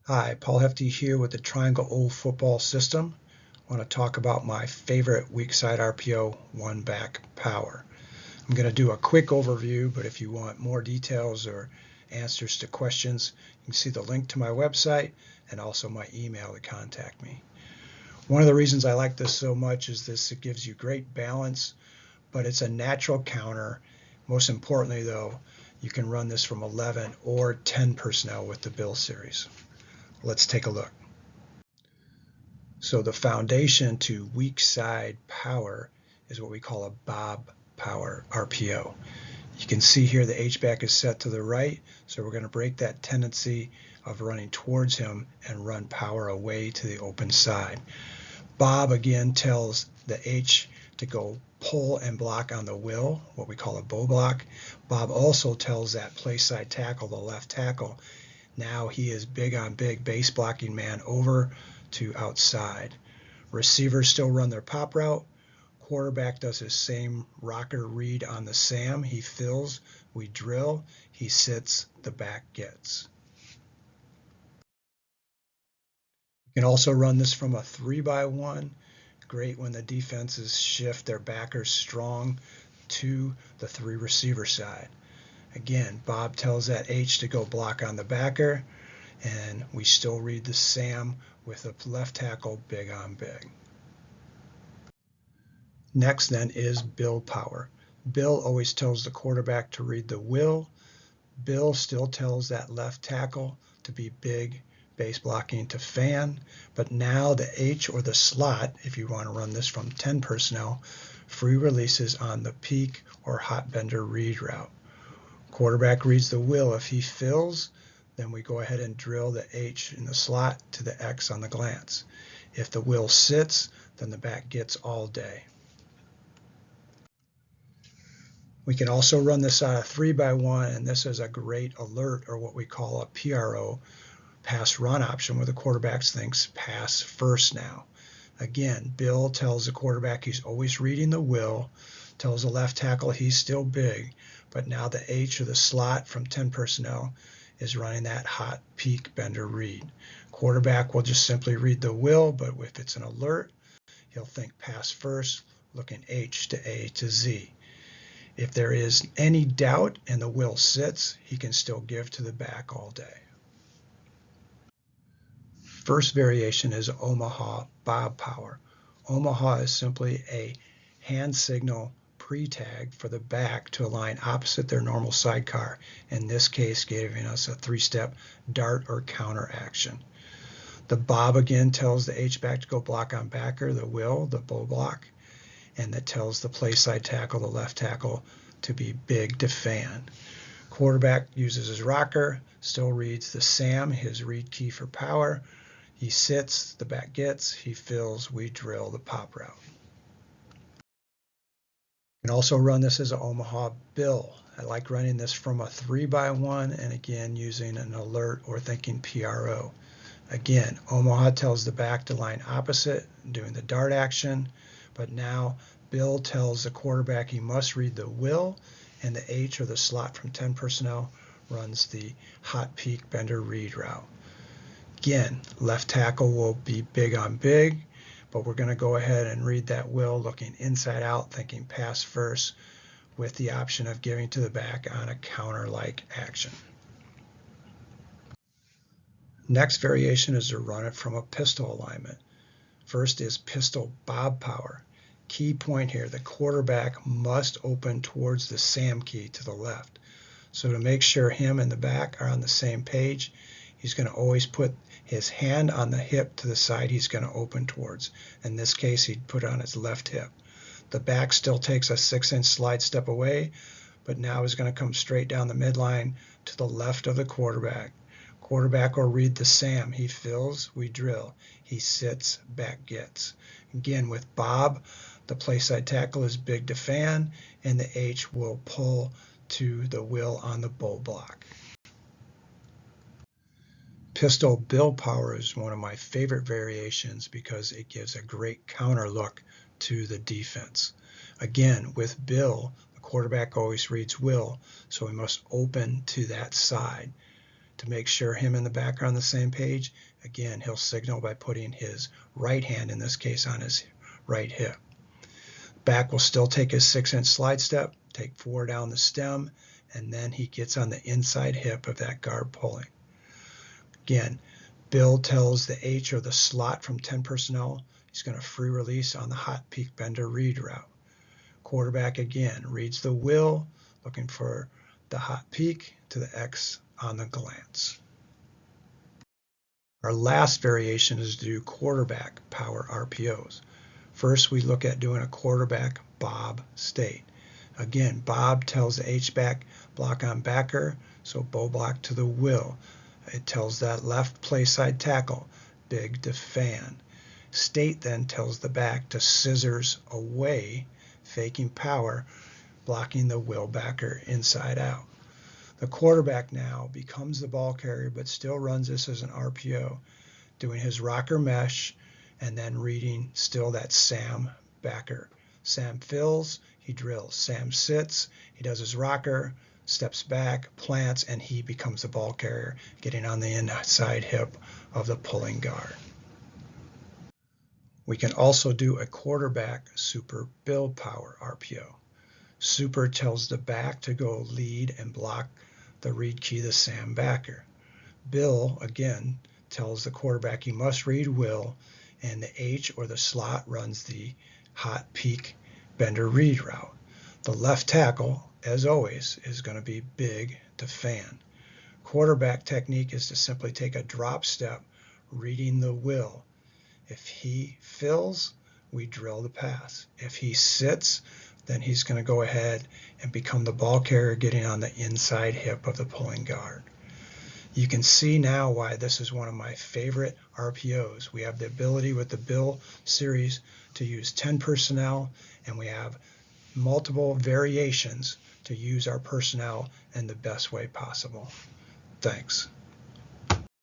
Hi, Paul Hefty here with the Triangle-O football system. I want to talk about my favorite Weakside RPO one-back power. I'm going to do a quick overview, but if you want more details or answers to questions, you can see the link to my website and also my email to contact me. One of the reasons I like this so much is it gives you great balance, but it's a natural counter. Most importantly, though, you can run this from 11 or 10 personnel with the Bill series. Let's take a look. So the foundation to weak side power is what we call a Bob Power RPO. You can see here the Hback is set to the right, so we're going to break that tendency of running towards him and run power away to the open side. Bob again tells the H to go pull and block on the will, what we call a bow block. Bob also tells that play side tackle, the left tackle, now he is big on big base blocking man over to outside. Receivers still run their pop route. Quarterback does his same rocker read on the Sam. He fills, we drill, he sits, the back gets. You can also run this from a 3-by-1. Great when the defenses shift their backers strong to the 3 receiver side. Again, Bob tells that H to go block on the backer, and we still read the Sam with the left tackle big on big. Next then is Bill power. Bill always tells the quarterback to read the will. Bill still tells that left tackle to be big base blocking to fan, but now the H or the slot, if you want to run this from 10 personnel, free releases on the peak or hot bender read route. Quarterback reads the will. If he fills, then we go ahead and drill the H in the slot to the X on the glance. If the will sits, then the back gets all day. We can also run this on a 3-by-1, and this is a great alert, or what we call a PRO, pass run option, where the quarterback thinks pass first now. Again, Bill tells the quarterback he's always reading the will, tells the left tackle he's still big, but now the H or the slot from 10 personnel is running that hot peak bender read. Quarterback will just simply read the will, but if it's an alert, he'll think pass first, looking H to A to Z. If there is any doubt and the will sits, he can still give to the back all day. First variation is Omaha Bob power. Omaha is simply a hand signal pre-tag for the back to align opposite their normal sidecar, in this case giving us a 3-step dart or counter action. The Bob again tells the H-back to go block on backer, the will, the bow block, and that tells the play side tackle, the left tackle, to be big to fan. Quarterback uses his rocker, still reads the Sam, his read key for power. He sits, the back gets, he fills, we drill the pop route. You can also run this as an Omaha Bill. I like running this from a 3-by-1 and again using an alert or thinking PRO. Again, Omaha tells the back to line opposite, doing the dart action, but now Bill tells the quarterback he must read the will, and the H or the slot from 10 personnel runs the hot peak bender read route. Again, left tackle will be big on big, but we're going to go ahead and read that will looking inside out, thinking pass first, with the option of giving to the back on a counter-like action. Next variation is to run it from a pistol alignment. First is pistol Bob power. Key point here, the quarterback must open towards the Sam key to the left. So to make sure him and the back are on the same page, he's going to always put his hand on the hip to the side he's going to open towards. In this case, he'd put it on his left hip. The back still takes a 6-inch slide step away, but now is going to come straight down the midline to the left of the quarterback. Quarterback will read the Sam. He fills, we drill. He sits, back gets. Again, with Bob, the play side tackle is big to fan, and the H will pull to the will on the bow block. Pistol Bill power is one of my favorite variations because it gives a great counter look to the defense. Again, with Bill, the quarterback always reads will, so he must open to that side. To make sure him and the back are on the same page, again, he'll signal by putting his right hand, in this case, on his right hip. Back will still take his 6-inch slide step, take 4 down the stem, and then he gets on the inside hip of that guard pulling. Again, Bill tells the H or the slot from 10 personnel he's going to free release on the hot peak bender read route. Quarterback again reads the will, looking for the hot peak to the X on the glance. Our last variation is to do quarterback power RPOs. First, we look at doing a quarterback bob state. Again, bob tells the Hback block on backer, so bow block to the will. It tells that left play side tackle, big to fan. State then tells the back to scissors away, faking power, blocking the will backer inside out. The quarterback now becomes the ball carrier, but still runs this as an RPO, doing his rocker mesh and then reading still that Sam backer. Sam fills, he drills. Sam sits, he does his rocker, steps back, plants, and he becomes the ball carrier, getting on the inside hip of the pulling guard. We can also do a quarterback super build power RPO. Super tells the back to go lead and block the read key, the Sam backer. Bill, again, tells the quarterback he must read will, and the H or the slot runs the hot peak bender read route. The left tackle, as always, is going to be big to fan. Quarterback technique is to simply take a drop step, reading the will. If he fills, we drill the pass. If he sits, then he's going to go ahead and become the ball carrier, getting on the inside hip of the pulling guard. You can see now why this is one of my favorite RPOs. We have the ability with the Bill series to use 10 personnel, and we have multiple variations to use our personnel in the best way possible. Thanks.